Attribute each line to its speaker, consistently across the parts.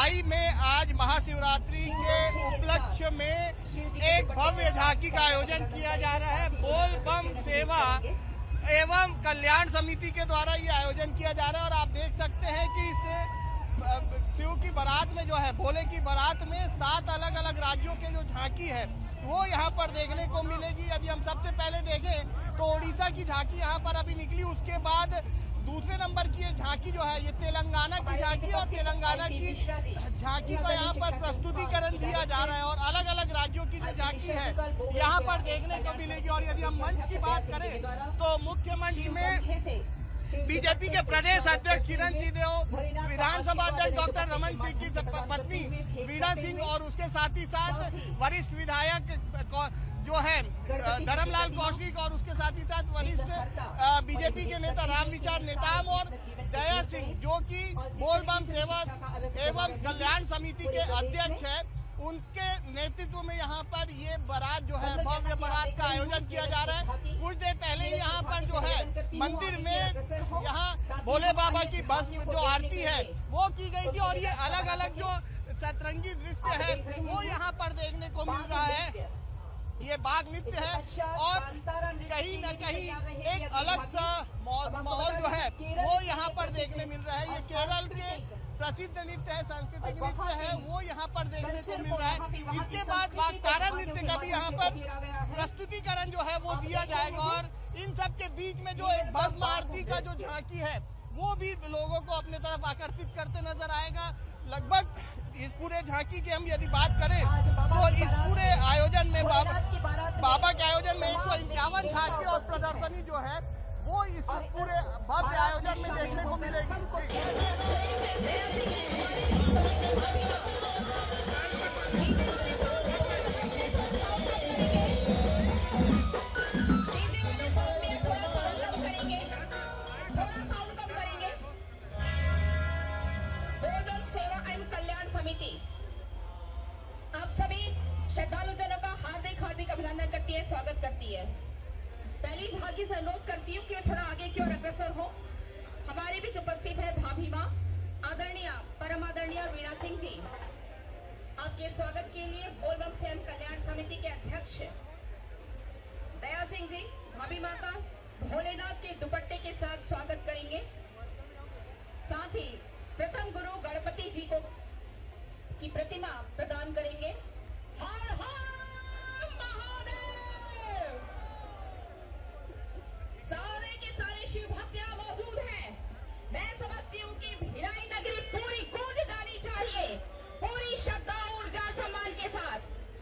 Speaker 1: भिलाई में आज महाशिवरात्रि के उपलक्ष्य में एक भव्य झांकी का आयोजन किया जा रहा है। बोल बम सेवा एवं कल्याण समिति के द्वारा ये आयोजन किया जा रहा है और आप देख सकते हैं कि इस शिव की बारात में जो है, भोले की बारात में 7 अलग अलग राज्यों के जो झांकी है वो यहाँ पर देखने को मिलेगी। यदि हम सबसे पहले देखें तो ओडिशा की झांकी यहाँ पर अभी निकली, उसके बाद दूसरे नंबर की ये झांकी जो है ये तेलंगाना की झांकी, और तेलंगाना की झांकी का यहाँ पर प्रस्तुतिकरण दिया जा रहा है और अलग अलग राज्यों की जो झांकी है यहाँ पर देखने को मिलेगी। और यदि हम मंच की बात करें तो मुख्य मंच में बीजेपी के प्रदेश अध्यक्ष किरण सिंहदेव, विधानसभा अध्यक्ष डॉक्टर रमन सिंह की पत्नी वीणा सिंह और उसके साथ ही साथ वरिष्ठ विधायक जो है धर्मलाल कौशिक और उसके साथ ही साथ वरिष्ठ बीजेपी के नेता रामविचार नेताम और दया सिंह जो कि बोल बम सेवा एवं कल्याण समिति के अध्यक्ष है, उनके नेतृत्व में यहाँ पर ये बारात जो है भव्य बारात का आयोजन किया जा रहा है। कुछ देर पहले ही यहाँ पर जो है मंदिर में यहाँ भोले बाबा की भस्म जो आरती है वो की गई थी और ये अलग अलग जो सतरंगी दृश्य है वो यहाँ पर देखने को मिल रहा है। ये बाघ नृत्य है और कहीं न कहीं एक अलग सा माहौल जो है वो यहाँ पर देखने मिल रहा है। ये केरल के प्रसिद्ध नृत्य है, सांस्कृतिक नृत्य है, वो यहाँ पर देखने को मिल रहा है। इसके बाद बागतारा नृत्य का भी यहाँ पर प्रस्तुतिकरण जो है वो दिया जाएगा और इन सब के बीच में जो एक भस्म आरती का जो झांकी है वो भी लोगों को अपने तरफ आकर्षित करते नजर आएगा। लगभग इस पूरे झांकी की हम यदि बात करें तो इस पूरे आयोजन में बाबा के आयोजन में 151 झांकी और प्रदर्शनी जो है वो इस पूरे भव्य आयोजन में देखने को मिलेगी।
Speaker 2: आप सभी श्रद्धालुजनों का हार्दिक हार्दिक अभिनंदन करती है, स्वागत करती है। पहली झांकी से अनुरोध करती हूँ कि वो थोड़ा आगे की ओर अग्रसर हो। हमारे बीच उपस्थित है भाभी माँ आदरणीय परम आदरणीय वीणा सिंह जी। आपके स्वागत के लिए बोल बम सेवा कल्याण समिति के अध्यक्ष दया सिंह जी भाभी माँ का भोलेनाथ के दुपट्टे के साथ स्वागत करेंगे। साथ ही प्रथम गुरु गणपति जी को की प्रतिमा प्रदान करेंगे। हर हर महादेव। सारे के सारे शिव भक्तियां मौजूद हैं। मैं समझती हूँ कि भिलाई नगरी पूरी गूंज जानी चाहिए, पूरी श्रद्धा ऊर्जा सम्मान के साथ।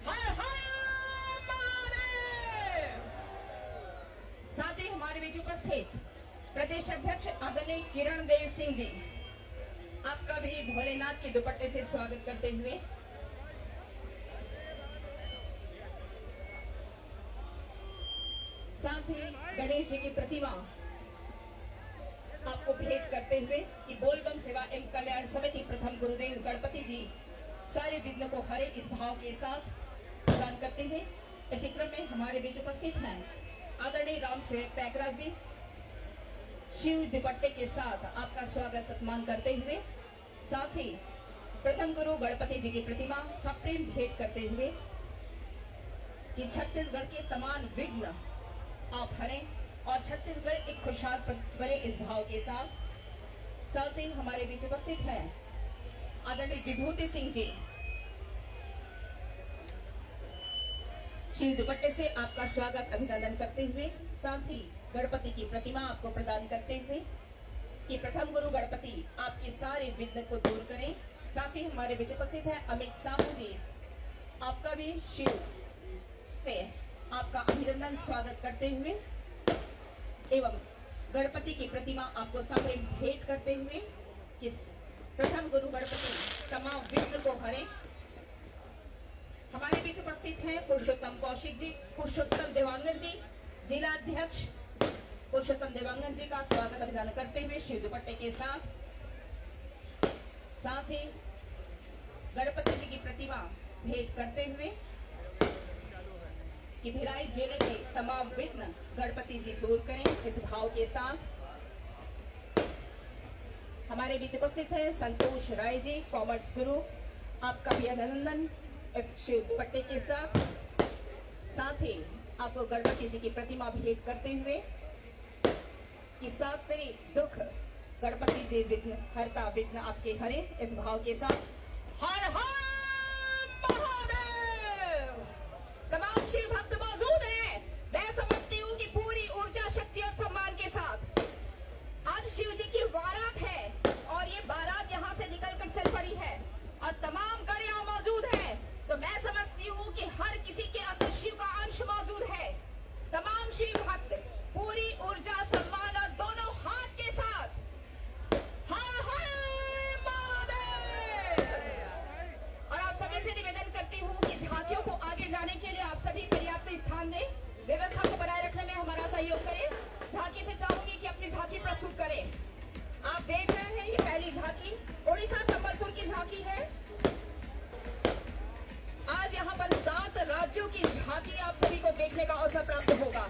Speaker 2: हर हर महादेव। साथ ही हमारे बीच उपस्थित प्रदेश अध्यक्ष आदरणीय किरण देव सिंह जी, आपका भी भोलेनाथ के दुपट्टे से स्वागत करते हुए साथ ही गणेश जी की प्रतिमा आपको भेंट करते हुए कि बोल बम सेवा एवं कल्याण समिति प्रथम गुरुदेव गणपति जी सारे विघ्न को हरे इस भाव के साथ प्रदान करते हुए इसी क्रम में हमारे बीच उपस्थित हैं आदरणीय राम सेवक प्रयागराज जी, शिव दुपट्टे के साथ आपका स्वागत सम्मान करते हुए साथ ही प्रथम गुरु गणपति जी की प्रतिमा सप्रेम भेंट करते हुए कि छत्तीसगढ़ के तमाम विघ्न आप हरें और छत्तीसगढ़ एक खुशहाल बने इस भाव के साथ ही हमारे बीच उपस्थित हैं आदरणीय विभूति सिंह जी। शिव दुपट्टे से आपका स्वागत अभिनंदन करते हुए साथ ही गणपति की प्रतिमा आपको प्रदान करते हुए कि प्रथम गुरु गणपति आपके सारे विघ्न को दूर करें। साथ ही हमारे बीच उपस्थित है अमित साहू जी, आपका भी शिव पे आपका अभिनंदन स्वागत करते हुए एवं गणपति की प्रतिमा आपको सामने भेंट करते हुए कि प्रथम गुरु गणपति तमाम विघ्न को हरे। हमारे बीच उपस्थित हैं पुरुषोत्तम कौशिक जी, पुरुषोत्तम देवांगन जी, जिला अध्यक्ष पुरुषोत्तम देवांगन जी का स्वागत अभिनंदन करते हुए शिव दुपट्टे के साथ ही गणपति जी की प्रतिमा भेंट करते हुए कि भिलाई जिले के तमाम विघ्न गणपति जी दूर करें इस भाव के साथ। हमारे बीच उपस्थित है संतोष राय जी, कॉमर्स गुरु, आपका भी अभिनंदन इस शिव दुपट्टे के साथ ही आपको गणपति जी की प्रतिमा भेंट करते हुए कि सातरी दुख गणपति जी विघ्न हरता विघ्न आपके हरे, इस भाव के साथ हर हर महादेव। तमाम शिव भक्त मौजूद हैं। मैं समझती हूँ कि पूरी ऊर्जा शक्ति और सम्मान के साथ आज शिव जी की बारात है और ये बारात यहाँ से निकलकर चल पड़ी है और तमाम गण यहाँ मौजूद है। तो मैं समझती हूँ कि हर किसी के अंदर शिव का अंश मौजूद है। तमाम शिव भक्त पूरी ऊर्जा सम्मान और दोनों हाथ के साथ हर हर महादेव। और आप सभी से निवेदन करती हूँ कि झांकियों को आगे जाने के लिए आप सभी पर्याप्त स्थान दें, व्यवस्था को बनाए रखने में हमारा सहयोग करें। झांकी से चाहूंगी कि अपनी झांकी प्रस्तुत करें। आप देख रहे हैं ये पहली झांकी उड़ीसा संबलपुर की झांकी है। आज यहाँ पर 7 राज्यों की झांकी आप सभी को देखने का अवसर प्राप्त होगा।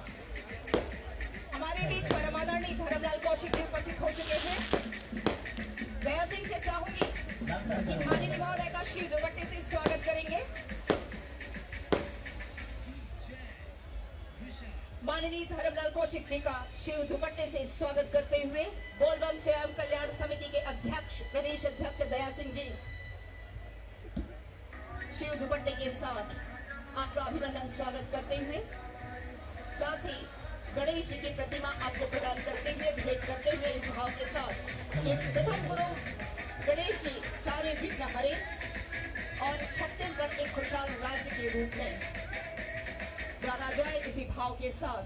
Speaker 2: हमारे बीच परमादरणीय धर्मलाल कौशिक जी उपस्थित हो चुके हैं। दया सिंह से चाहूंगी कि माननीय महोदय का शिव दुपट्टे से स्वागत करेंगे। माननीय धर्मलाल कौशिक जी का शिव दुपट्टे से स्वागत करते हुए बोलबम सेवा एवं कल्याण समिति के अध्यक्ष प्रदेश अध्यक्ष दया सिंह जी शिव दुपट्टे के साथ आपका अभिनंदन स्वागत करते हुए साथ ही गणेश जी की प्रतिमा आपको प्रदान करते हुए भेंट करते हुए इस भाव के साथ कि प्रथम गुरु गणेश जी सारे विघ्न हरे और छत्तीसगढ़ के खुशहाल राज्य के रूप में जाना जाए, इसी भाव के साथ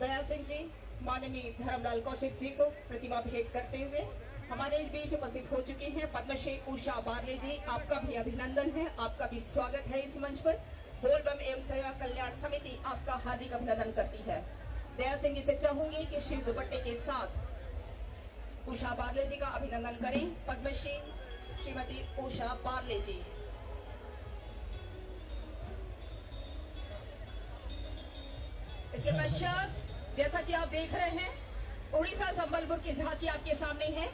Speaker 2: दया सिंह जी माननीय धर्मलाल कौशिक जी को प्रतिमा भेंट करते हुए हमारे बीच उपस्थित हो चुके हैं पद्मश्री उषा बारले जी। आपका भी अभिनंदन है, आपका भी स्वागत है इस मंच पर। बोलबम एवं सेवा कल्याण समिति आपका हार्दिक अभिनंदन करती है। दया सिंह जी से चाहूंगी कि शिव दुपट्टे के साथ उषा बारले जी का अभिनंदन करें। पद्मश्री श्रीमती उषा बारले जी। इसके पश्चात जैसा कि आप देख रहे हैं उड़ीसा संबलपुर की झांकी आपके सामने है।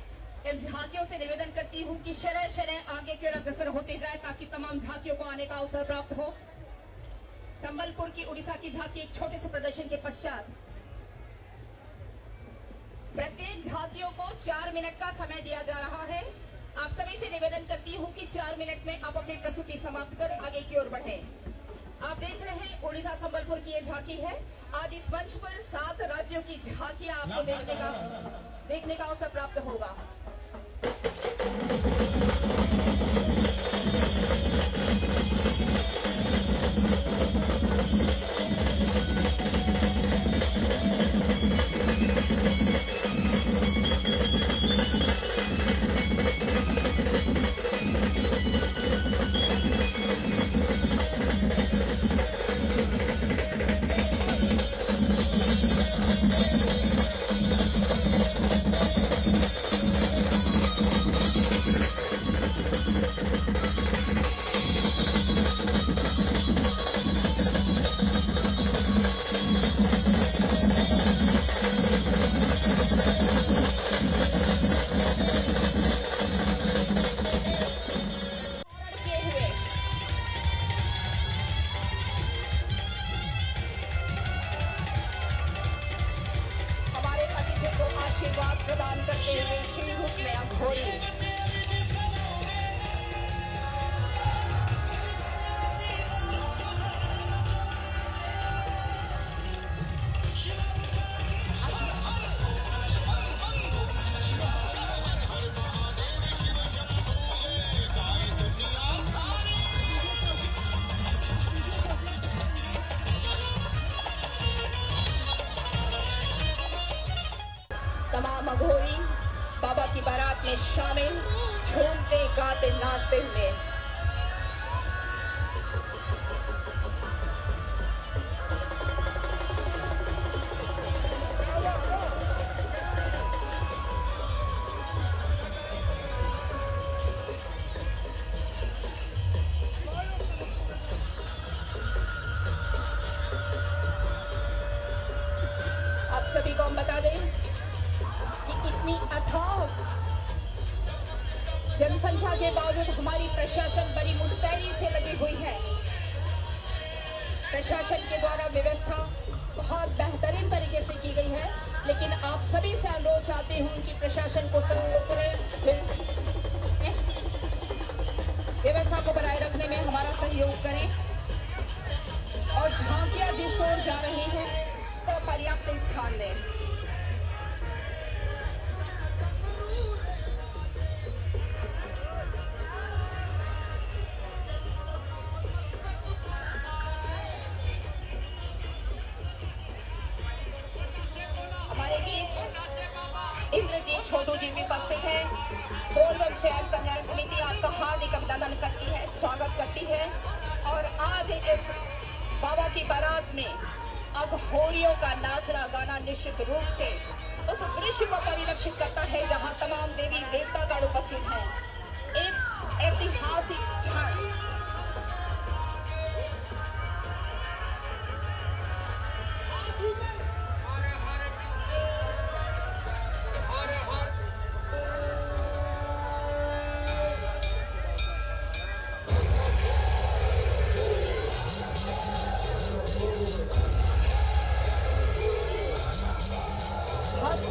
Speaker 2: इन झांकियों से निवेदन करती हूँ कि शरय शरय आगे की ओर अग्रसर होते जाए ताकि तमाम झांकियों को आने का अवसर प्राप्त हो। संबलपुर की उड़ीसा की झांकी एक छोटे से प्रदर्शन के पश्चात प्रत्येक झांकियों को 4 मिनट का समय दिया जा रहा है। आप सभी से निवेदन करती हूँ कि 4 मिनट में आप अपनी प्रस्तुति समाप्त कर आगे की ओर बढ़ें। आप देख रहे हैं उड़ीसा संबलपुर की ये झांकी है। आज इस मंच पर 7 राज्यों की झांकियां आपको देखने का अवसर प्राप्त होगा। प्रदान करते हुए श्रीरूप में अघोरी तमाम अघोरी बाबा की बारात में शामिल, झूमते गाते नाचते हुए। आप सभी को हम बता दें कि इतनी अथाह जनसंख्या के बावजूद हमारी प्रशासन बड़ी मुस्तैदी से लगी हुई है। प्रशासन के द्वारा व्यवस्था बहुत बेहतरीन तरीके से की गई है, लेकिन आप सभी से अनुरोध चाहते हूं कि प्रशासन को सहयोग करें, व्यवस्था को बनाए रखने में हमारा सहयोग करें और झांकियां जिस ओर जा रही हैं को पर्याप्त स्थान दें। इंद्रजीत छोटू जी भी उपस्थित हैं। बोल बम सेवा कल्याण समिति आपका हार्दिक अभिनंदन करती है, स्वागत करती है। और आज इस बाबा की बारात में अघोरियों का नाचना गाना निश्चित रूप से उस दृश्य को परिलक्षित करता है जहां तमाम देवी देवतागण उपस्थित हैं। एक ऐतिहासिक क्षण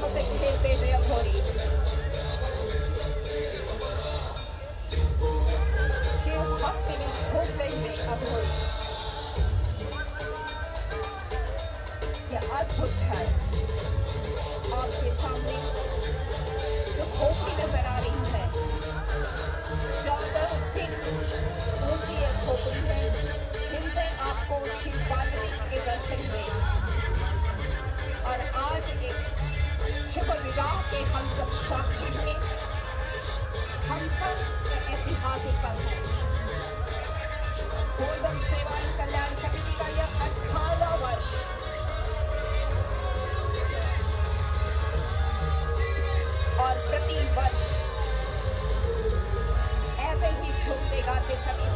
Speaker 2: से खेलते हुए अघोरी शिव भक्ति में झोंकते हुए अघोरी, यह अद्भुत क्षण आपके सामने जो खोपड़ी नजर आ रही है, 14 फीट ऊंची एक खोपड़ी है जिनसे आपको शिव पार्वती के दर्शन हुए। और आज एक शुभ विवाह के हम सब साक्षी हुए। हम सब ऐतिहासिक पल है। बोल बम सेवा कल्याण समिति का यह 18वां वर्ष और प्रति वर्ष ऐसे ही झूमते गाते सभी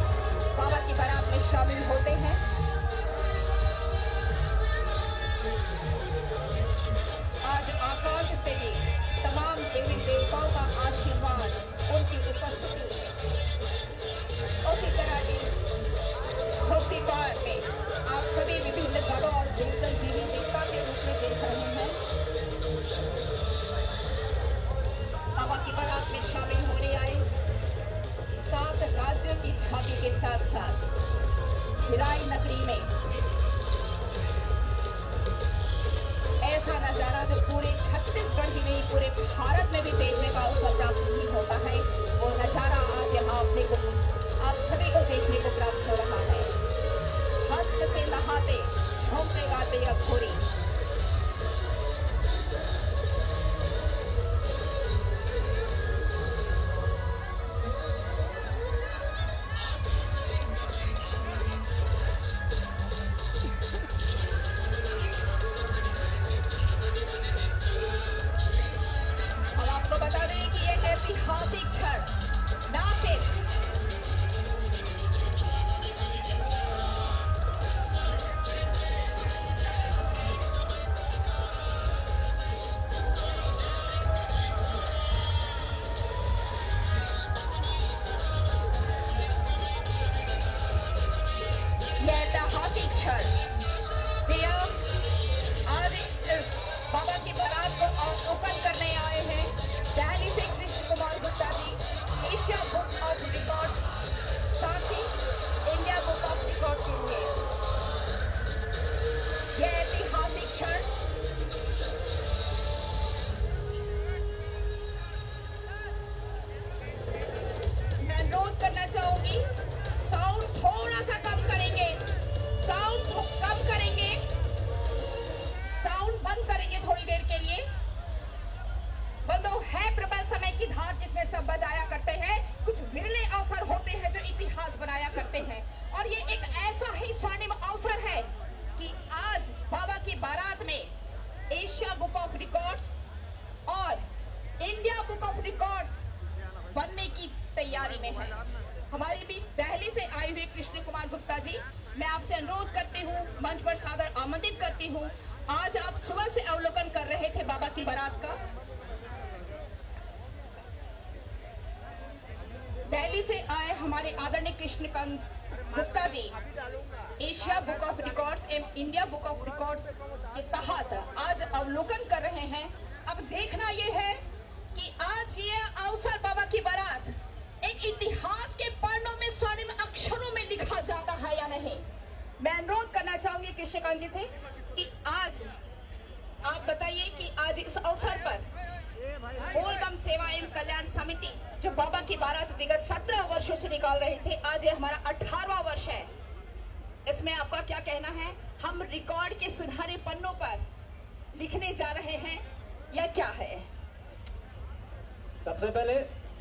Speaker 2: बाबा की बारात में शामिल होते हैं। आज आकाश से भी तमाम देवी देवताओं का आशीर्वाद उनकी उपस्थिति उसी तरह इस खुर्सी पार में आप सभी विभिन्न गणों और देवतल देवी देवता के रूप में देख रहे हैं। बाबा की बारात में शामिल होने आए 7 राज्यों की झांकी के साथ साथ भिलाई नगरी में ऐसा नजारा जो पूरे छत्तीसगढ़ ही नहीं पूरे भारत में भी देखने का अवसर प्राप्त नहीं होता है, वो नजारा आज यहाँ आप सभी को देखने को प्राप्त हो रहा है। हंस से नहाते झूमते गाते अघोरी ऐतिहासिक क्षण ना सिर्फ यह ऐतिहासिक क्षण भैया आज इस बाबा की बारात को ओपन करने आए हैं दिल्ली से Krishna Kumar Gupta ji, Asia book of records, साथ ही इंडिया बुक ऑफ रिकॉर्ड के लिए यह ऐतिहासिक क्षण मैं अनुरोध करना चाहूंगी, साउंड थोड़ा सा कम करेंगे, साउंड कम करेंगे, साउंड बंद करेंगे थोड़ी देर के लिए। बंदो है प्रबल समय की धार जिसमें सब बजाया करते हैं। कुछ विरले अवसर होते हैं जो इतिहास बनाया करते हैं और ये एक ऐसा ही स्वर्णिम अवसर है कि आज बाबा की बारात में एशिया बुक ऑफ रिकॉर्ड्स और इंडिया बुक ऑफ रिकॉर्ड्स बनने की तैयारी में है। हमारे बीच दिल्ली से आए हुए कृष्ण कुमार गुप्ता जी, मैं आपसे अनुरोध करती हूँ, मंच पर सादर आमंत्रित करती हूँ। आज आप सुबह से अवलोकन कर रहे थे बाबा की बारात का। हमारे आदरणीय Krishnakant Gupta ji Asia book of records एवं इंडिया बुक ऑफ रिकॉर्ड्स के तहत आज अवलोकन कर रहे हैं। अब देखना ये है कि आज ये अवसर बाबा की बारात एक इतिहास के पन्नों में स्वर्णिम अक्षरों में लिखा जाता है या नहीं। मैं अनुरोध करना चाहूंगी कृष्णकांत जी से कि आज आप बताइए कि आज इस अवसर पर बोल बम सेवा एवं कल्याण समिति जो बाबा की बारात विगत 17 वर्षों से निकाल रहे थे, आज ये हमारा 18वां वर्ष है। इसमें आपका क्या कहना है? हम रिकॉर्ड के सुनहरे पन्नों पर लिखने जा रहे हैं या क्या है?
Speaker 3: सबसे पहले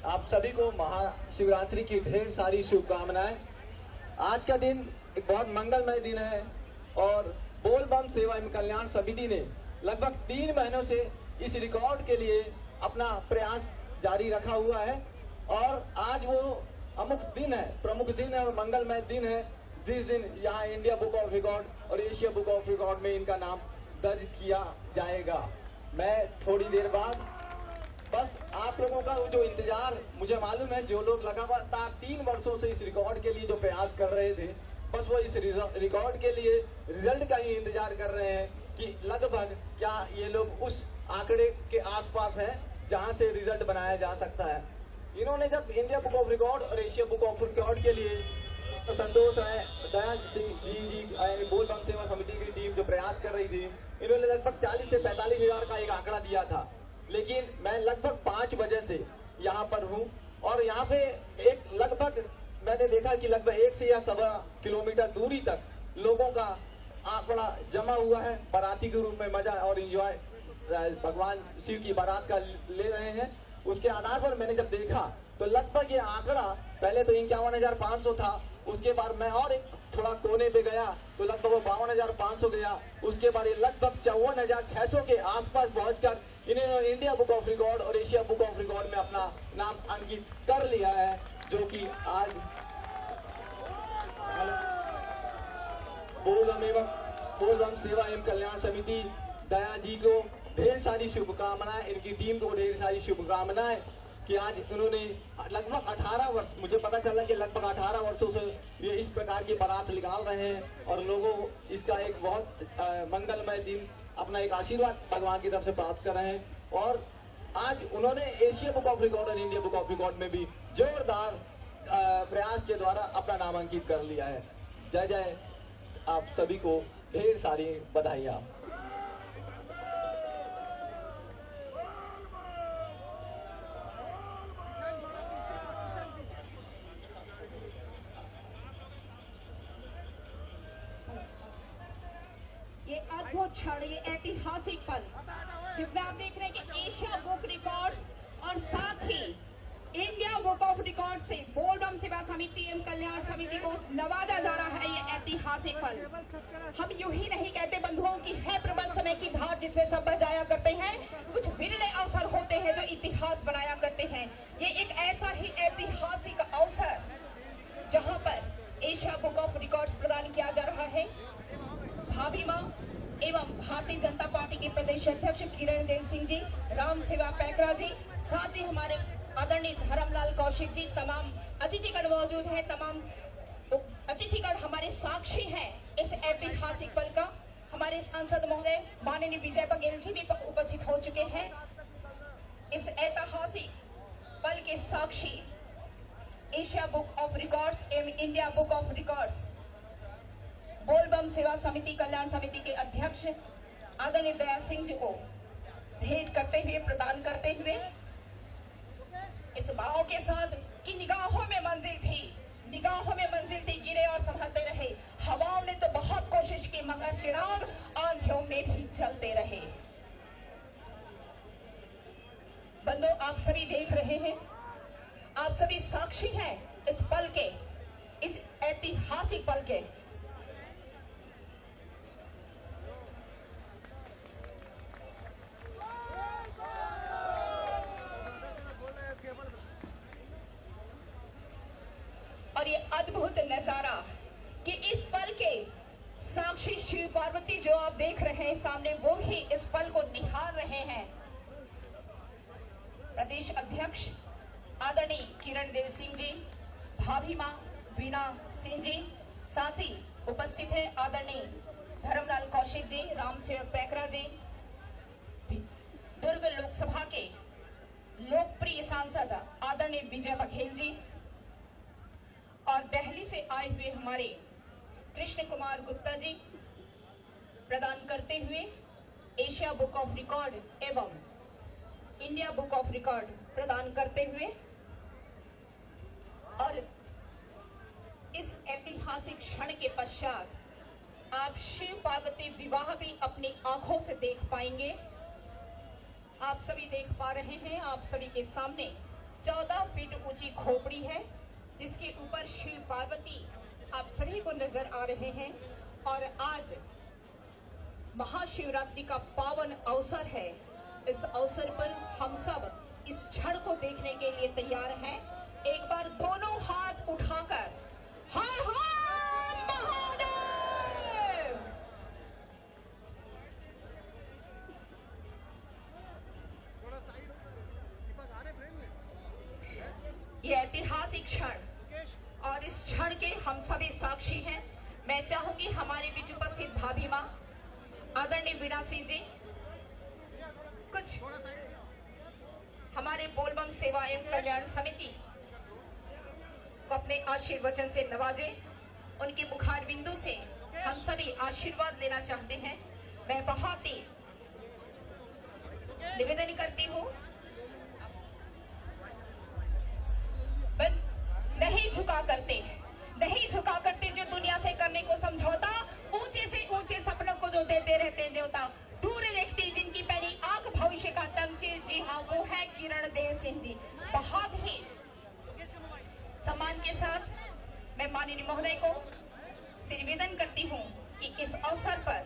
Speaker 3: आप सभी को महाशिवरात्रि की ढेर सारी शुभकामनाएं। आज का दिन एक बहुत मंगलमय दिन है और बोल बम सेवा एवं कल्याण समिति ने लगभग 3 महीनों से इस रिकॉर्ड के लिए अपना प्रयास जारी रखा हुआ है और आज वो प्रमुख दिन है और मंगलमय दिन है जिस दिन यहाँ इंडिया बुक ऑफ रिकॉर्ड और एशिया बुक ऑफ रिकॉर्ड में इनका नाम दर्ज किया जाएगा। मैं थोड़ी देर बाद बस आप लोगों का जो इंतजार, मुझे मालूम है जो लोग लगातार 3 वर्षों से इस रिकॉर्ड के लिए जो प्रयास कर रहे थे, बस वो इस रिकॉर्ड के लिए रिजल्ट का ही इंतजार कर रहे हैं कि लगभग क्या ये लोग उस आंकड़े के आसपास हैं जहां से रिजल्ट बनाया जा सकता है। इन्होंने जब इंडिया बुक ऑफ रिकॉर्ड और एशिया बुक ऑफ रिकॉर्ड के लिए संतोष राय, दया सिंह जी बोल बम सेवा समिति की टीम जो प्रयास कर रही थी, इन्होंने लगभग 40 से 45 हजार का एक आंकड़ा दिया था। लेकिन मैं लगभग 5 बजे से यहाँ पर हूँ और यहाँ पे एक लगभग मैंने देखा कि लगभग 1 से या 1.25 किलोमीटर दूरी तक लोगों का आंकड़ा जमा हुआ है। बाराती के रूप में मजा और एंजॉय भगवान शिव की बारात का ले रहे हैं। उसके आधार पर मैंने जब देखा तो लगभग ये आंकड़ा पहले तो 51,500 था, उसके बाद मैं और एक थोड़ा कोने पे गया तो लगभग 52,500 गया, उसके बाद ये लगभग 54,600 के आसपास पहुंचकर इन्होंने इंडिया बुक ऑफ रिकॉर्ड और एशिया बुक ऑफ रिकॉर्ड में अपना नाम अंकित कर लिया है, जो कि आज बोल बम सेवा एवं कल्याण समिति दया जी को ढेर सारी शुभकामनाएं, इनकी टीम को ढेर सारी शुभकामनाएं कि आज उन्होंने लगभग 18 वर्ष, मुझे पता चला कि लगभग 18 वर्षों से ये इस प्रकार की बारात निकाल रहे हैं और लोगों इसका एक बहुत मंगलमय दिन अपना एक आशीर्वाद भगवान की तरफ से प्राप्त कर रहे हैं। और आज उन्होंने एशिया बुक ऑफ रिकॉर्ड और इंडिया बुक ऑफ रिकॉर्ड में भी जोरदार प्रयास के द्वारा अपना नामांकित कर लिया है। जय जय, आप सभी को ढेर सारी बधाइयाँ।
Speaker 2: ये अद्भुत क्षण, ये ऐतिहासिक पल जिसमें आप देख रहे हैं कि एशिया बुक रिकॉर्ड्स और साथ ही इंडिया बुक ऑफ रिकॉर्ड से बोल बम सेवा समिति एवं कल्याण समिति को नवाजा जा रहा है। ये ऐतिहासिक पल हम यूं ही नहीं कहते बंधुओं की है प्रबल समय की धार जिसमें सब बजाया करते हैं। कुछ विरले अवसर होते हैं जो इतिहास बनाया करते हैं। ये एक ऐसा ही ऐतिहासिक अवसर जहां पर एशिया बुक ऑफ रिकॉर्ड्स प्रदान किया जा रहा है। भाभी मां एवं भारतीय जनता पार्टी के प्रदेश अध्यक्ष किरण देव सिंह जी, राम सेवा पैकरा जी, साथ ही हमारे आदरणीय धर्मलाल कौशिक जी, तमाम अतिथिगण मौजूद हैं। तमाम अतिथिगण हमारे साक्षी हैं इस ऐतिहासिक पल का। हमारे सांसद महोदय माननीय विजय बघेल जी भी उपस्थित हो चुके हैं। इस ऐतिहासिक पल के साक्षी एशिया बुक ऑफ रिकॉर्ड्स एवं इंडिया बुक ऑफ रिकॉर्ड्स बोल बम सेवा समिति कल्याण समिति के अध्यक्ष आदरणीय दया सिंह जी को भेंट करते हुए, प्रदान करते हुए इस भाव के साथ कि निगाहों में मंजिल थी, गिरे और संभलते रहे। हवाओं ने तो बहुत कोशिश की मगर चिराग आंधियों में भी जलते रहे। बंदो, आप सभी देख रहे हैं, आप सभी साक्षी हैं इस पल के, इस ऐतिहासिक पल के। और ये अद्भुत नजारा कि इस पल के साक्षी शिव पार्वती जो आप देख रहे हैं सामने, वो ही इस पल को निहार रहे हैं। प्रदेश अध्यक्ष आदरणीय किरण देव सिंह जी, भाभी माँ वीणा सिंह जी, साथ ही उपस्थित है आदरणीय धर्मलाल कौशिक जी, राम सेवक पैकरा जी, दुर्ग लोकसभा के लोकप्रिय सांसद आदरणीय विजय बघेल जी, और दिल्ली से आए हुए हमारे कृष्ण कुमार गुप्ता जी प्रदान करते हुए एशिया बुक ऑफ रिकॉर्ड एवं इंडिया बुक ऑफ रिकॉर्ड प्रदान करते हुए, और इस ऐतिहासिक क्षण के पश्चात आप शिव पार्वती विवाह भी अपनी आंखों से देख पाएंगे। आप सभी देख पा रहे हैं, आप सभी के सामने 14 फीट ऊंची खोपड़ी है जिसके ऊपर शिव पार्वती आप सभी को नजर आ रहे हैं। और आज महाशिवरात्रि का पावन अवसर है। इस अवसर पर हम सब इस क्षण को देखने के लिए तैयार हैं। एक बार दोनों हाथ उठाकर हर हर महादेव। ये ऐतिहासिक क्षण और इस क्षण के हम सभी साक्षी हैं। मैं चाहूंगी हमारे बीच उपस्थित भाभी माँ आदरणीय वीणा सिंह जी कुछ हमारे बोलबम सेवा एवं कल्याण समिति को अपने आशीर्वचन से नवाजे। उनके मुखार बिंदु से हम सभी आशीर्वाद लेना चाहते हैं। मैं बहुत ही निवेदन करती हूँ, नहीं झुका करते जो दुनिया से करने को समझौता, ऊंचे से ऊंचे सपनों को जो देते रहते देवता, दूर देखती जिनकी पहली आंख भविष्य का तमचीर, जी हाँ वो है किरण देव सिंह जी। बहुत ही सम्मान के साथ मैं माननीय महोदय को से निवेदन करती हूँ कि इस अवसर पर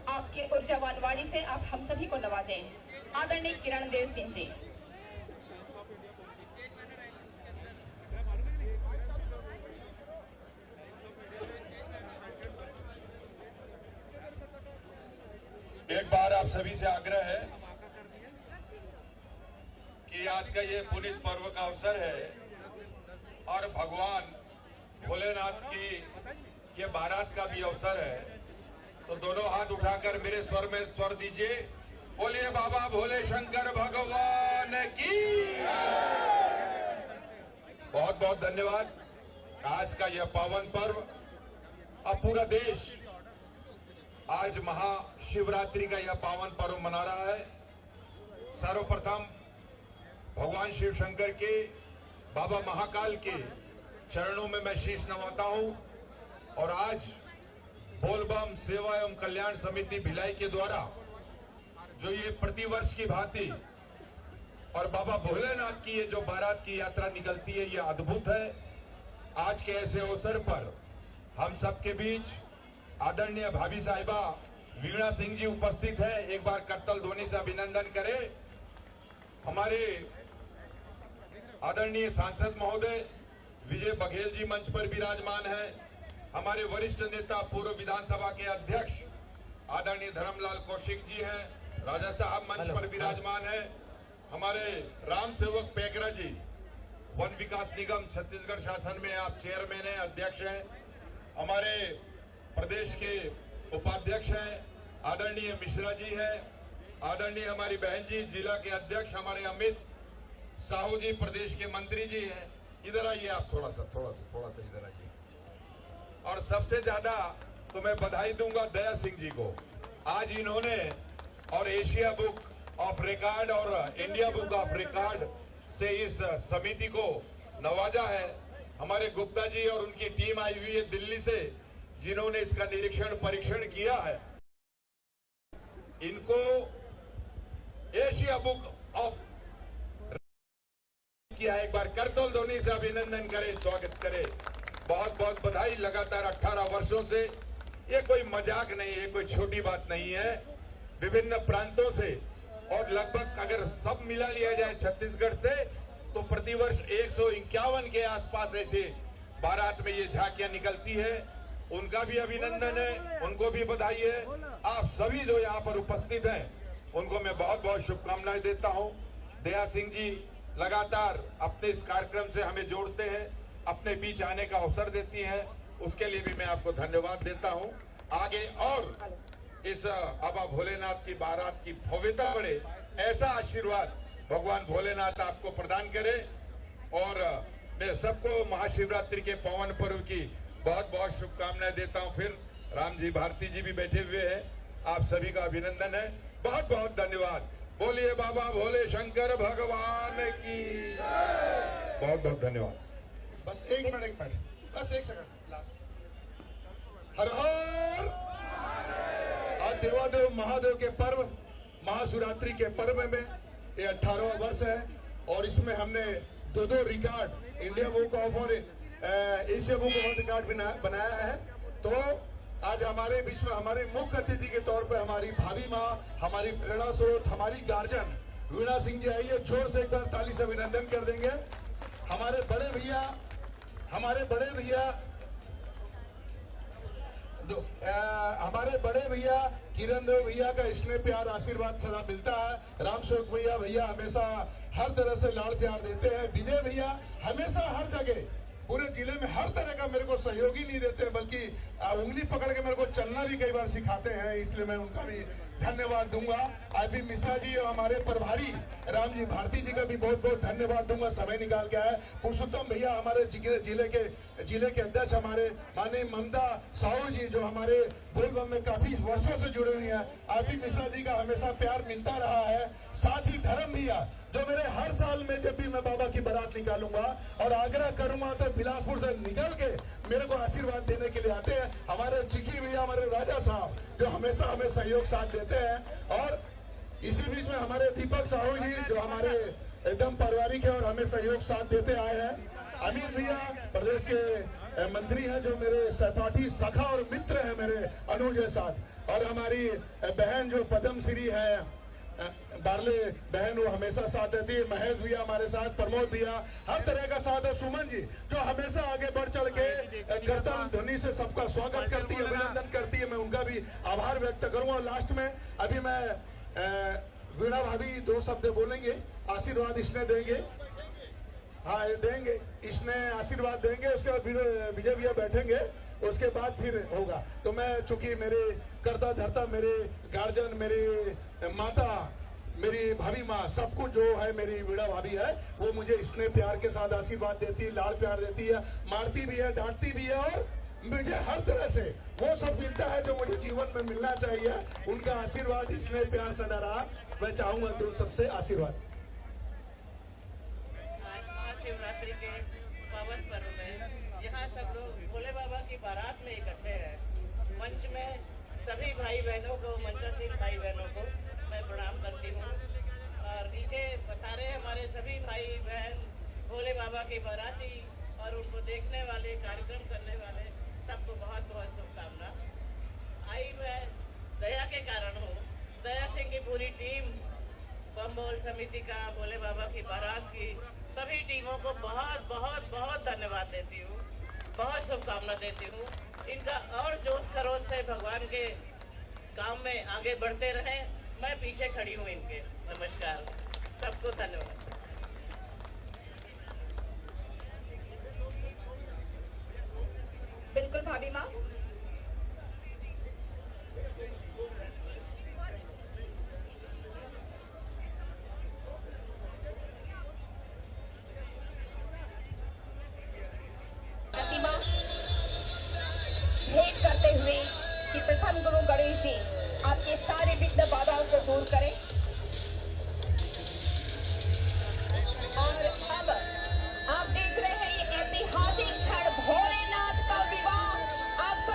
Speaker 2: आपके ऊर्जावान वाणी से आप हम सभी को नवाजें। आदरणीय किरण देव सिंह जी।
Speaker 4: एक बार आप सभी से आग्रह है कि आज का ये पुनीत पर्व का अवसर है और भगवान भोलेनाथ की ये बारात का भी अवसर है, तो दोनों हाथ उठाकर मेरे स्वर में स्वर दीजिए, बोलिए बाबा भोले शंकर भगवान की। बहुत बहुत धन्यवाद। आज का यह पावन पर्व अब पूरा देश आज महाशिवरात्रि का यह पावन पर्व मना रहा है। सर्वप्रथम भगवान शिव शंकर के बाबा महाकाल के चरणों में मैं शीश नवाता हूं। और आज बोलबम सेवा एवं कल्याण समिति भिलाई के द्वारा जो ये प्रतिवर्ष की भांति और बाबा भोलेनाथ की ये जो बारात की यात्रा निकलती है, ये अद्भुत है। आज के ऐसे अवसर पर हम सबके बीच आदरणीय भाभी साहिबा वीणा सिंह जी उपस्थित है। एक बार करतल ध्वनि से अभिनंदन करें। हमारे आदरणीय सांसद महोदय विजय बघेल जी मंच पर विराजमान है। हमारे वरिष्ठ नेता पूर्व विधानसभा के अध्यक्ष आदरणीय धर्मलाल कौशिक जी हैं। राजा साहब मंच पर विराजमान है। हमारे राम सेवक पैकरा जी वन विकास निगम छत्तीसगढ़ शासन में आप चेयरमैन हैं, अध्यक्ष हैं। हमारे प्रदेश के उपाध्यक्ष हैं आदरणीय मिश्रा जी हैं। आदरणीय हमारी बहन जी जिला के अध्यक्ष हमारे अमित साहू जी प्रदेश के मंत्री जी हैं। इधर आइए आप, थोड़ा सा इधर आइए। और सबसे ज्यादा तो मैं बधाई दूंगा दया सिंह जी को। आज इन्होंने और एशिया बुक ऑफ रिकॉर्ड और इंडिया बुक ऑफ रिकॉर्ड से इस समिति को नवाजा है। हमारे गुप्ता जी और उनकी टीम आई हुई है दिल्ली से, जिन्होंने इसका निरीक्षण परीक्षण किया है। इनको एशिया बुक ऑफ किया, एक बार करतल ध्वनि से अभिनंदन करें, स्वागत करें। बहुत बहुत बधाई। लगातार 18 वर्षों से, ये कोई मजाक नहीं है, कोई छोटी बात नहीं है। विभिन्न प्रांतों से और लगभग अगर सब मिला लिया जाए छत्तीसगढ़ से तो प्रतिवर्ष 151 के आसपास ऐसे बारात में ये झांकियां निकलती है। उनका भी अभिनंदन है, उनको भी बधाई है। आप सभी जो यहाँ पर उपस्थित हैं उनको मैं बहुत बहुत शुभकामनाएं देता हूँ। दया सिंह जी लगातार अपने इस कार्यक्रम से हमें जोड़ते हैं। अपने बीच आने का अवसर देती हैं, उसके लिए भी मैं आपको धन्यवाद देता हूं। आगे और इस बाबा भोलेनाथ की बारात की भव्यता बढ़े, ऐसा आशीर्वाद भगवान भोलेनाथ आपको प्रदान करे। और मैं सबको महाशिवरात्रि के पावन पर्व की बहुत बहुत शुभकामनाएं देता हूं। फिर राम जी भारती जी भी बैठे हुए हैं, आप सभी का अभिनंदन है, बहुत बहुत धन्यवाद। बोलिए बाबा भोले शंकर भगवान की, बहुत बहुत धन्यवाद।
Speaker 5: बस एक मिनट बस एक सेकंड। हर हर। आज देवादेव महादेव के पर्व महाशिवरात्रि के पर्व में ये 18वां वर्ष है और इसमें हमने दो रिकॉर्ड इंडिया बुक ऑफ और एशिया बुक ऑफ रिकॉर्ड बनाया है। तो आज हमारे बीच में हमारे मुख्य अतिथि के तौर पर हमारी भाभी माँ, हमारी प्रेरणा स्रोत, हमारी गार्जियन वीणा सिंह जी आइए, जोर से एक बार ताली से अभिनंदन कर देंगे। हमारे बड़े भैया किरण देव भैया का स्नेह प्यार आशीर्वाद सदा मिलता है। रामसेवक भैया हमेशा हर तरह से लाड़ प्यार देते हैं। विजय भैया हमेशा हर जगह पूरे जिले में हर तरह का मेरे को सहयोग ही नहीं देते, बल्कि उंगली पकड़ के मेरे को चलना भी कई बार सिखाते हैं, इसलिए मैं उनका भी धन्यवाद दूंगा। आईपी मिश्रा जी और हमारे प्रभारी राम जी भारती जी का भी बहुत बहुत धन्यवाद दूंगा, समय निकाल के आए। पुरुषोत्तम भैया हमारे जिले के अध्यक्ष हमारे माननीय ममता साहू जी जो हमारे बोलबम में काफी वर्षों से जुड़े हुए हैं। आईपी मिश्रा जी का हमेशा प्यार मिलता रहा है। साथ ही धर्म भैया जो मेरे हर साल में जब भी मैं बाबा की बारात निकालूंगा और आगरा करूंगा तो बिलासपुर से निकल के मेरे को आशीर्वाद देने के लिए आते हैं। हमारे चिकी भैया, हमारे राजा साहब जो हमेशा हमें सहयोग साथ देते हैं। और इसी बीच में हमारे दीपक साहू जी जो हमारे एकदम पारिवारिक है और हमें सहयोग साथ देते आए हैं। अमित भैया प्रदेश के मंत्री हैं जो मेरे सहपाठी सखा और मित्र हैं मेरे अनुज के साथ। और हमारी बहन जो पद्म श्री है बारले बहन, वो हमेशा साथ देती है। महेश भैया हमारे साथ, प्रमोद भैया हर तरह का साथ है। सुमन जी जो हमेशा आगे बढ़ चढ़ के कीर्तन ध्वनि से सबका स्वागत करती है, अभिनंदन करती है, मैं उनका भी आभार व्यक्त करूंगा। लास्ट में अभी मैं वीणा भाभी 2 शब्द बोलेंगे, आशीर्वाद इसने देंगे, हाँ देंगे, इसने आशीर्वाद देंगे, उसके बाद विजय भैया बैठेंगे, उसके बाद फिर होगा। तो मैं चूंकि मेरे करता धरता मेरे गार्जियन, मेरी माता, मेरी भाभी माँ, सब कुछ जो है मेरी वीणा भाभी है, वो मुझे स्नेह प्यार के साथ आशीर्वाद देती है, लाड़ प्यार देती है, मारती भी है, डांटती भी है और मुझे हर तरह से वो सब मिलता है जो मुझे जीवन में मिलना चाहिए। उनका आशीर्वाद स्नेह प्यार सदा रहा। मैं चाहूंगा तो सबसे आशीर्वाद।
Speaker 6: महाशिवरात्रि के पावन पर्व में यहाँ सब लोग भोले बाबा की बारात में इकट्ठे हैं। मंच में सभी भाई बहनों को, मंचासीन भाई बहनों को मैं प्रणाम करती हूँ। और नीचे पधारे हमारे सभी भाई बहन भोले बाबा की बाराती और उनको देखने वाले, कार्यक्रम करने वाले सबको बहुत बहुत शुभकामना। आई मैं दया के कारण हूँ। दया सिंह की पूरी टीम, बम बोल समिति का, भोले बाबा की बारात की सभी टीमों को बहुत बहुत बहुत धन्यवाद देती हूँ, बहुत शुभकामना देती हूँ। इनका और जोश खरोश से भगवान के काम में आगे बढ़ते रहें। मैं पीछे खड़ी हूँ इनके। नमस्कार, सबको धन्यवाद।
Speaker 2: बिल्कुल भाभी माँ। प्रतिमा भेंट करते हुए कि प्रथम गुरु गणेश जी आपके सारे विघ्न बाधाओं को दूर करें। और अब आप देख रहे हैं ये ऐतिहासिक क्षण, भोलेनाथ का विवाह आप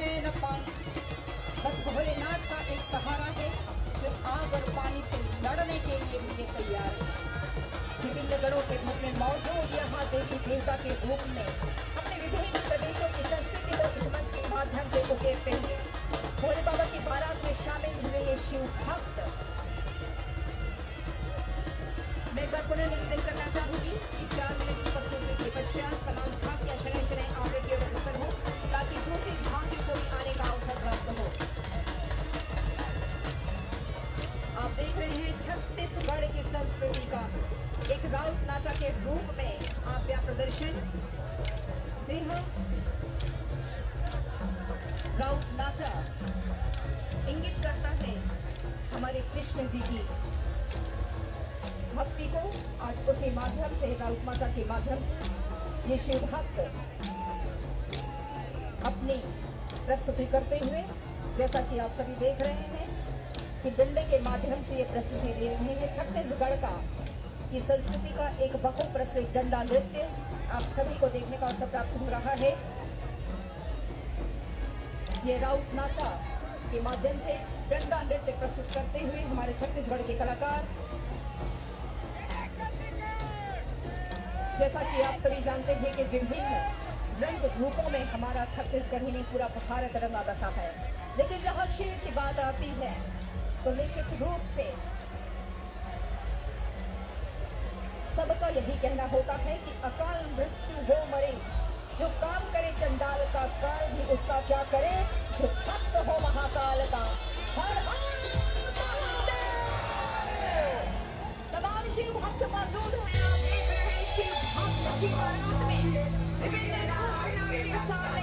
Speaker 2: है न पानी, बस भोलेनाथ का एक सहारा है जो आग और पानी से लड़ने के लिए भी तैयार है। विभिन्न गणों के घर में मौजूद यहाँ देवी देवता के रूप में अपने विभिन्न प्रदेशों की संस्कृति को इस मंच के माध्यम से उकेरते हुए भोले बाबा की बारात में शामिल हुए ये शिव भक्त। मैं एक बार पुनः निवेदन करना चाहूंगी कि 4 मिनट की प्रस्तुति के पश्चात तमाम झांकियां शनय शनय आगे की ओर अग्रसर हो ताकि दूसरी झांकी को भी आने का अवसर प्राप्त हो। आप देख रहे हैं छत्तीसगढ़ की संस्कृति का एक राउत नाचा के रूप में आप यहाँ प्रदर्शन। जी हाँ, राउत नाचा इंगित करता है हमारे कृष्ण जी की भक्ति को। आज उसी माध्यम से राउत नाचा के माध्यम से ये शिव भक्त अपनी प्रस्तुति करते हुए, जैसा कि आप सभी देख रहे हैं कि डंडे के माध्यम से ये प्रस्तुति दे रहे हैं। छत्तीसगढ़ का ये संस्कृति का एक बहुप्रचलित डंडा नृत्य आप सभी को देखने का अवसर प्राप्त हो रहा है। ये राउत नाचा के माध्यम से डंडा नृत्य प्रस्तुत करते हुए हमारे छत्तीसगढ़ के कलाकार, जैसा कि आप सभी जानते हैं कि विभिन्न रंग रूपों में हमारा छत्तीसगढ़ में पूरा भारत रंगा बसा है। लेकिन जहाँ शिव की बात आती है तो निश्चित रूप से सबका यही कहना होता है कि अकाल मृत्यु वो मरे, जो काम करे चंडाल का, काल भी उसका क्या करे, जो भक्त हो महाकाल का। हर हर महादेव। तमाम शिव भक्त मौजूद हैं। आप देख रहे हैं शिव भक्त की बारात में विभिन्न नाम के सामने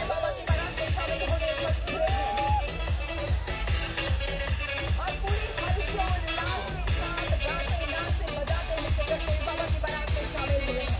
Speaker 2: बाबा की बारात में शामिल होने उपस्थित हुए हैं और पूरी हर्षोल्लास के साथ गाते नाचते बजाते नृत्य करते बाबा की बारात में शामिल हुए हैं।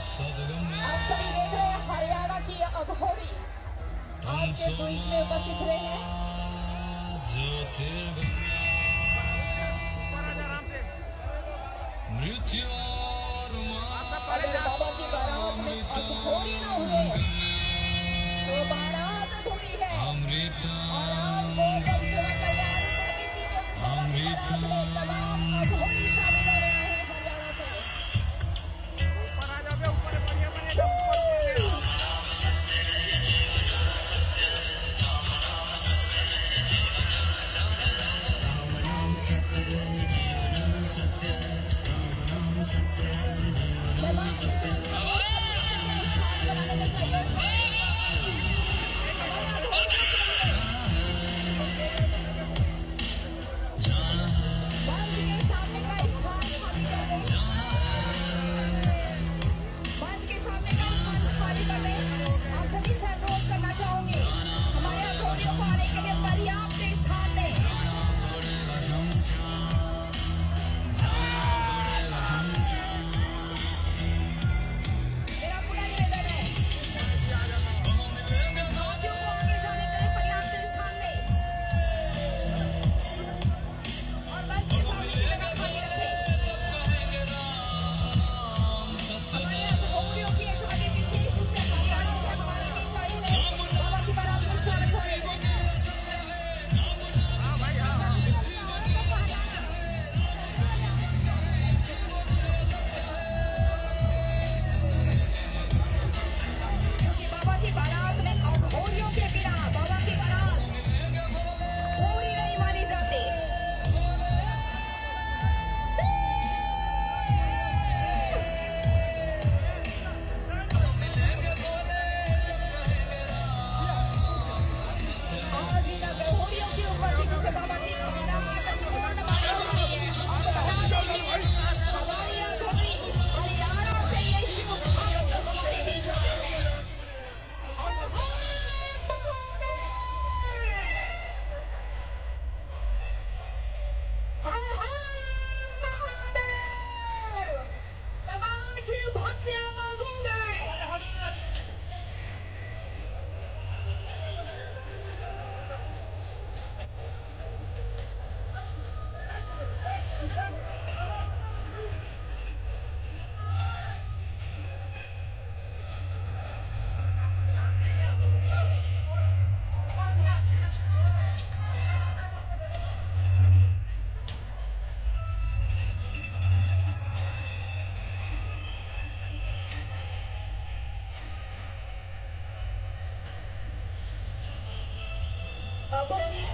Speaker 7: सदगम
Speaker 2: के बीच में उपस्थित हुए हैं। अगर बाबा की बारात में अघोरी न हुए तो बारात अधूरी है। और आज बोलबम सेवा कल्याण समिति के इस बारात में तमाम अघोरी शामिल हो रहे हैं हरियाणा से।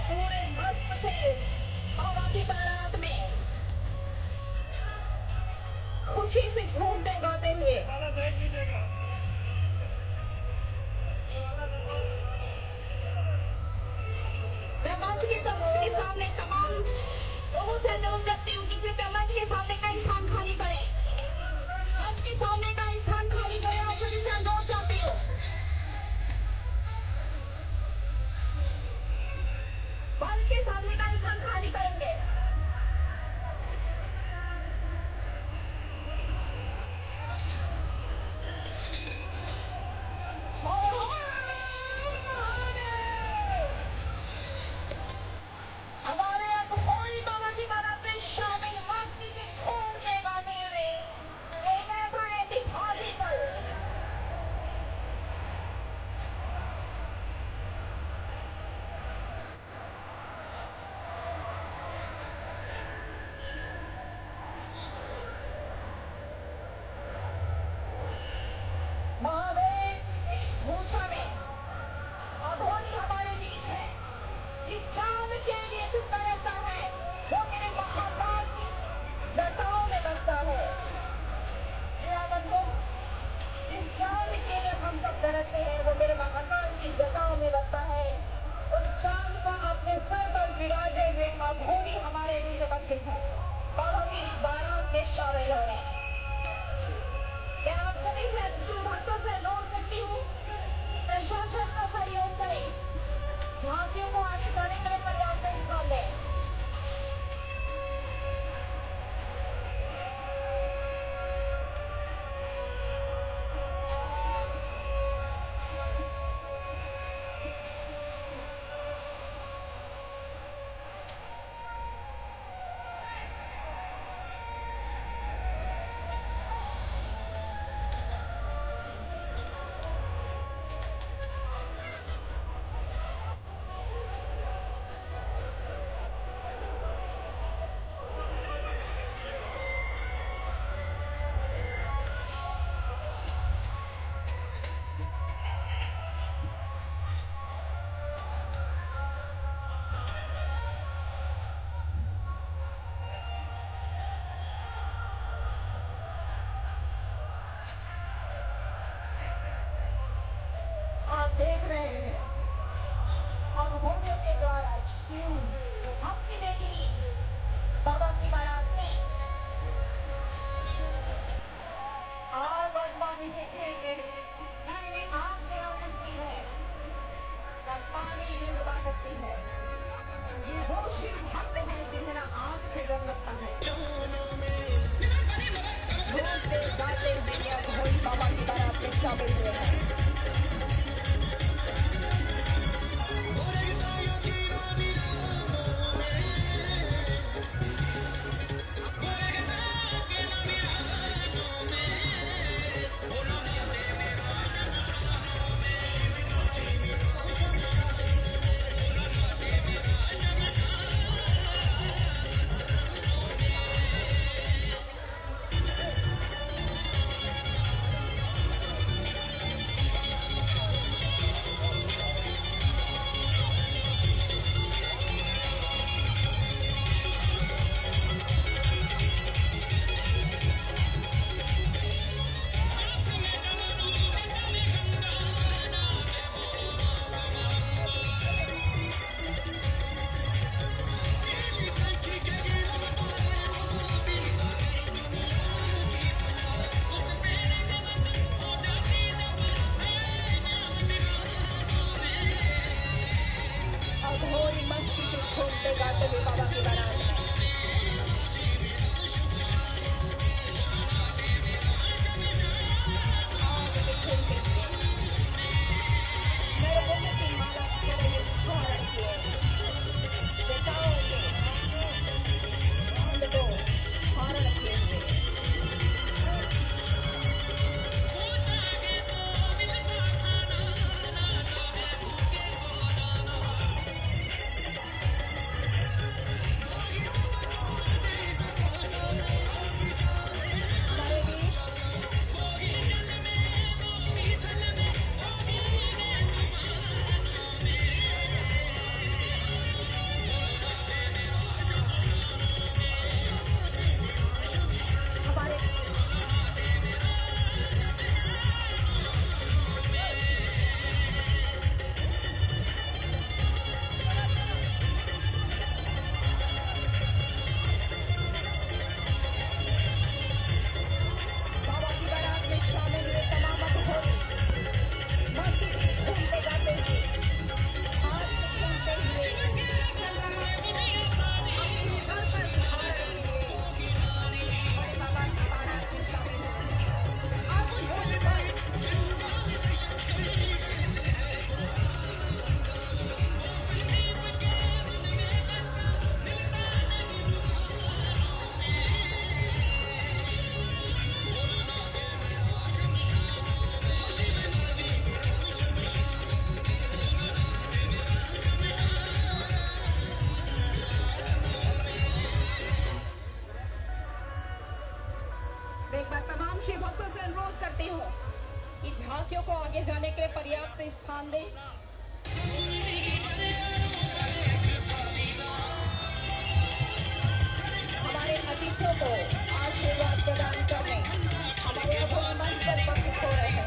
Speaker 2: पूरे भस्म से बाबा की बारात में खुशी से झूमते गाते हुए मैं मंच के सामने तमाम लोगों से अनुरोध करती हूँ कि कृपया मंच के सामने का स्थान खाली करें। मंच के सामने का स्थान खाली करें। आप सभी से अनुरोध चाहती हूँ। मंच के सामने का स्थान खाली करेंगे। हमारे अघोरी बाबा की बारात में शामिल भक्ति के छोड़ने गाने में हुए गाते हुए अघोरी बाबा की बारात में शामिल हुए हैं। झांकियों को आगे जाने के लिए पर्याप्त स्थान दें। हमारे अतिथियों को आशीर्वाद प्रदान करने हमारे मंच पर उपस्थित हो रहे हैं।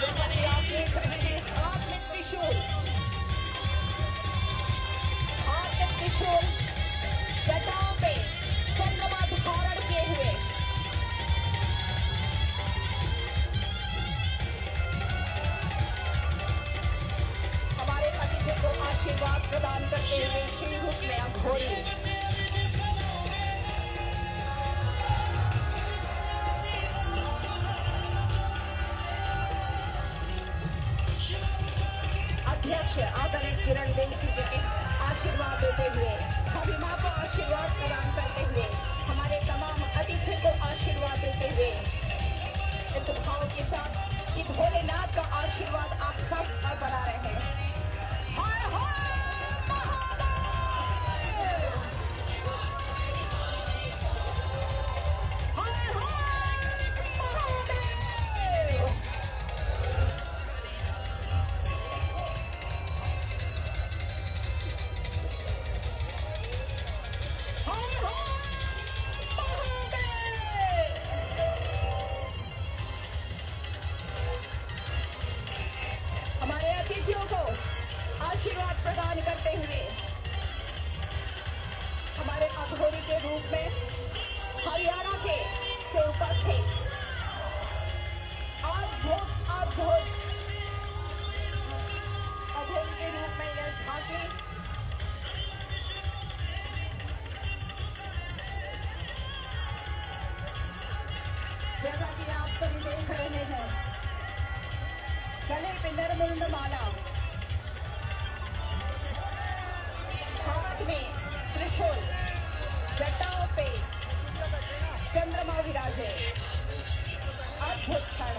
Speaker 2: जैसा कि आप देख रहे हैं, हाथ में त्रिशूल, जटाओं पे चंद्रमा धारण किए हुए हमारे अतिथि को आशीर्वाद प्रदान करते हुए श्री रूप में अघोरी अध्यक्ष आदरणीय किरण बेंसी जी के आशीर्वाद देते हुए, हबीमा को आशीर्वाद प्रदान करते हुए, हमारे तमाम अतिथियों को आशीर्वाद देते हुए इस भाव के साथ कि भोलेनाथ का आशीर्वाद आप सब पर बना रहे हैं। हर हर महादेव, हर हर महादेव। हमारे अतिथियों को आशीर्वाद प्रदान करते हुए हमारे अघोरी के रूप में हरियाणा के से उपस्थित अघोरी हाथ में त्रिशूल, जटाओं पे चंद्रमा विराजे। अद्भुत क्षण,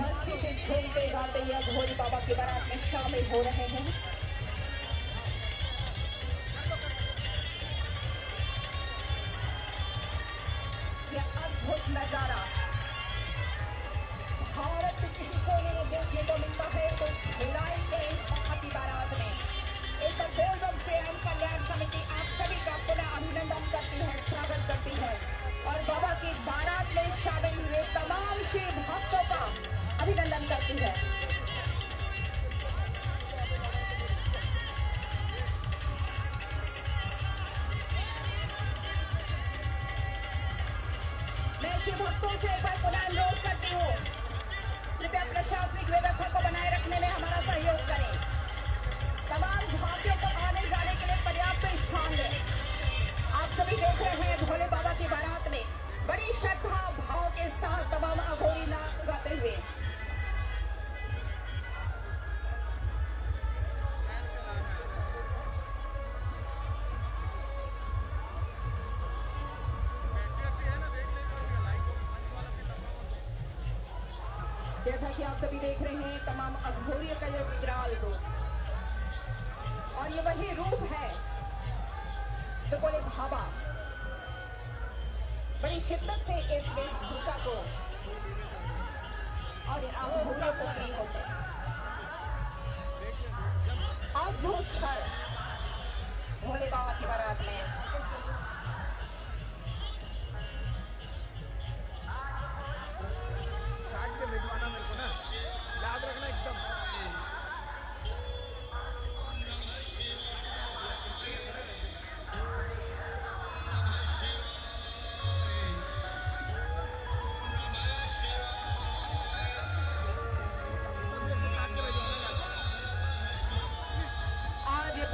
Speaker 2: मस्ती से झूमते गाते यह भोले बाबा की बारात में शामिल हो रहे हैं। यह अद्भुत नजारा भारत के किसी कोने में देखने को मिलता है तो भिलाई के इस बाबा की बारात में। एक बोल बम सेवा कल्याण समिति आप सभी का पुनः अभिनंदन करती है, स्वागत करती है और बाबा की बारात में शामिल हुए तमाम शिव भक्तों का अभिनंदन करती है। मैं शिव भक्तों से एक बार पुनः अनुरोध करती हूँ, कृपया प्रशासनिक व्यवस्था को बनाए रखने में हमारा सहयोग करें। तमाम झांकियों को आने जाने के लिए पर्याप्त स्थान दें। आप सभी देख रहे हैं भोले बाबा की बारात में बड़ी श्रद्धा भाव के साथ तमाम अघोरी नाच गाते हुए। जैसा कि आप सभी देख रहे हैं तमाम अघोरियों का यह विकराल रूप, और ये वही रूप है जो बोले बाबा बड़ी शिद्दत से इस वेशभूषा को और इन अघोरियों को प्रिय होते हैं। अद्भुत क्षण भोले बाबा की बारात में।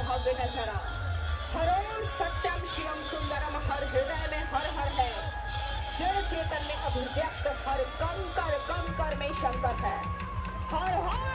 Speaker 2: भव्य नजारा, हरों सत्यम शिवम सुंदरम, हर हृदय में हर हर है, जड़ चेतन में अभिव्यक्त हर कंकर में शंकर है। हर हर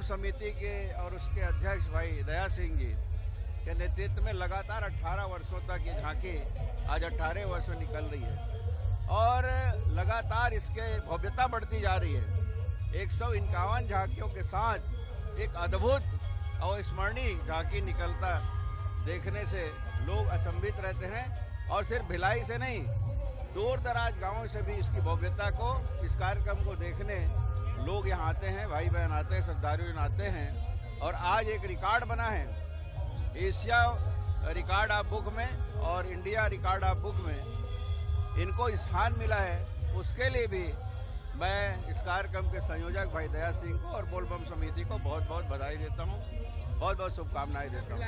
Speaker 7: समिति के और उसके अध्यक्ष भाई दया सिंह जी के नेतृत्व में लगातार 18 वर्षों तक ये झांकी आज 18 वर्ष में निकल रही है और लगातार इसके भव्यता बढ़ती जा रही है। 151 झांकियों के साथ एक अद्भुत और स्मरणीय झांकी निकलता देखने से लोग अचंभित रहते हैं और सिर्फ भिलाई से नहीं, दूर दराज गांवों से भी इसकी भव्यता को, इस कार्यक्रम को देखने लोग यहाँ आते हैं, भाई बहन आते हैं, श्रद्धालु आते हैं। और आज एक रिकॉर्ड बना है एशिया रिकॉर्ड ऑफ बुक में और इंडिया रिकॉर्ड ऑफ बुक में इनको स्थान मिला है। उसके लिए भी मैं इस कार्यक्रम के संयोजक भाई दया सिंह को और बोलबम समिति को बहुत बहुत बधाई देता हूँ, बहुत बहुत शुभकामनाएं देता हूँ।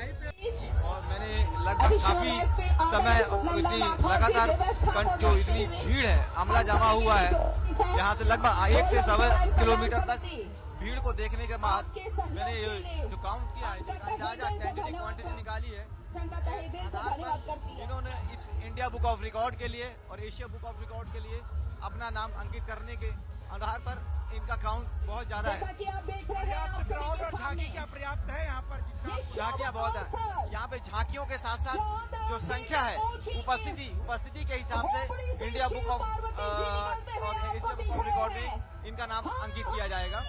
Speaker 8: और मैंने लगभग काफी समय लगातार जो इतनी भीड़ है, अमला जमा हुआ है, यहाँ से लगभग 1 से 1.25 किलोमीटर तक भीड़ को देखने के बाद मैंने जो काउंट किया है, अंदाजा क्वांटिटी निकाली है। इन्होंने इस इंडिया बुक ऑफ रिकॉर्ड के लिए और एशिया बुक ऑफ रिकॉर्ड के लिए अपना नाम अंकित करने के आधार पर इनका काउंट बहुत ज्यादा है।
Speaker 1: झांकी पर्याप्त है यहाँ पर?
Speaker 8: झांकियाँ बहुत है यहाँ पे। झांकियों के साथ साथ जो संख्या है, उपस्थिति के हिसाब से इंडिया बुक ऑफ और एशिया बुक ऑफ रिकॉर्ड में इनका नाम अंकित किया जाएगा।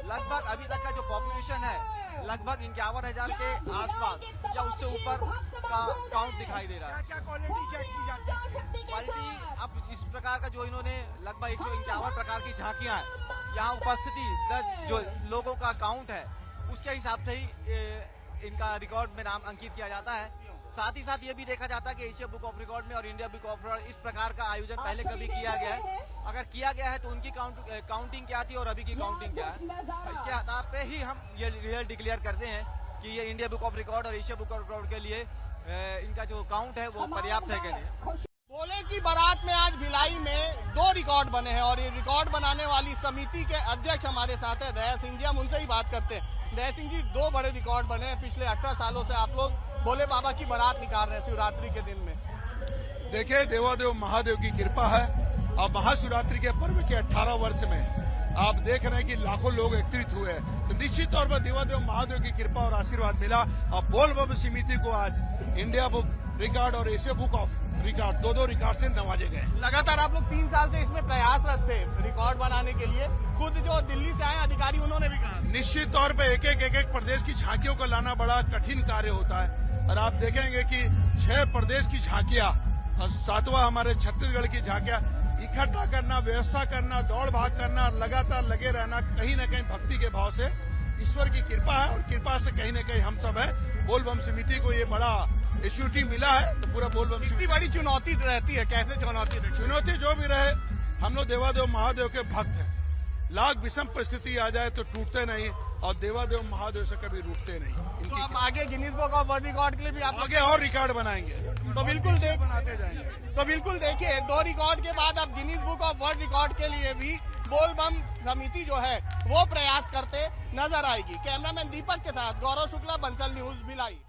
Speaker 8: लगभग अभी तक का जो पॉपुलेशन है लगभग 51,000 के आसपास या उससे ऊपर का काउंट दिखाई दे रहा है।
Speaker 1: क्या क्वालिटी चेक की जाती है?
Speaker 8: क्वालिटी अब इस प्रकार का जो इन्होंने लगभग 151 प्रकार की झांकियां हैं, यहाँ उपस्थिति जो लोगों का काउंट है उसके हिसाब से ही इनका रिकॉर्ड में नाम अंकित किया जाता है। साथ ही साथ ये भी देखा जाता है कि एशिया बुक ऑफ रिकॉर्ड में और इंडिया बुक ऑफ रिकॉर्ड इस प्रकार का आयोजन पहले कभी किया गया है। अगर किया गया है तो उनकी काउंटिंग क्या थी और अभी की काउंटिंग क्या है, इसके आधार पे ही हम ये रिजल्ट डिक्लेयर करते हैं कि ये इंडिया बुक ऑफ रिकॉर्ड और एशिया बुक ऑफ रिकॉर्ड के लिए इनका जो काउंट है वो पर्याप्त है कि नहीं।
Speaker 1: बोले कि बारात में आज भिलाई में 2 रिकॉर्ड बने हैं और ये रिकॉर्ड बनाने वाली समिति के अध्यक्ष हमारे साथ है दया सिंह जी। हम उनसे ही बात करते हैं। दया सिंह जी, 2 बड़े रिकॉर्ड बने हैं। पिछले 18 सालों से आप लोग भोले बाबा की बारात निकाल रहे हैं शिवरात्रि के दिन में।
Speaker 5: देखिए, देवादेव महादेव की कृपा है और महाशिवरात्रि के पर्व के 18 वर्ष में आप देख रहे हैं कि लाखों लोग एकत्रित हुए हैं, तो निश्चित तौर पर देवादेव महादेव की कृपा और आशीर्वाद मिला। और बोलबम समिति को आज इंडिया बुक रिकॉर्ड और Asia book of record 2 record से नवाजे गए।
Speaker 1: लगातार आप लोग 3 साल से इसमें प्रयासरत थे रिकॉर्ड बनाने के लिए। खुद जो दिल्ली से आए अधिकारी उन्होंने भी कहा
Speaker 5: निश्चित तौर पे एक प्रदेश की झांकियों को लाना बड़ा कठिन कार्य होता है और आप देखेंगे कि 6 प्रदेश की झांकियां और 7वां हमारे छत्तीसगढ़ की झांकियां इकट्ठा करना, व्यवस्था करना, दौड़ भाग करना, लगातार लगे रहना, कहीं न कहीं भक्ति के भाव से ईश्वर की कृपा है और कृपा से कहीं न कहीं हम सब है। बोलबम समिति को ये बड़ा एश्योरिटी मिला है, तो पूरा बोलबम
Speaker 1: इतनी बड़ी चुनौती रहती है, कैसे
Speaker 5: चुनौती जो भी रहे, हम लोग देवादेव महादेव के भक्त हैं। लाख विषम परिस्थिति आ जाए तो टूटते नहीं और देवादेव महादेव से कभी रूठते नहीं।
Speaker 1: तो आप आगे Guinness book of world record के लिए भी आप
Speaker 5: आगे और रिकॉर्ड बनाएंगे,
Speaker 1: तो बिल्कुल
Speaker 5: बनाते जाएंगे।
Speaker 1: तो बिल्कुल देखिए, 2 रिकॉर्ड के बाद अब Guinness book of world record के लिए भी बोलबम समिति जो है वो प्रयास करते नजर आएगी। कैमरामैन दीपक के साथ गौरव शुक्ला, बंसल न्यूज भिलाई।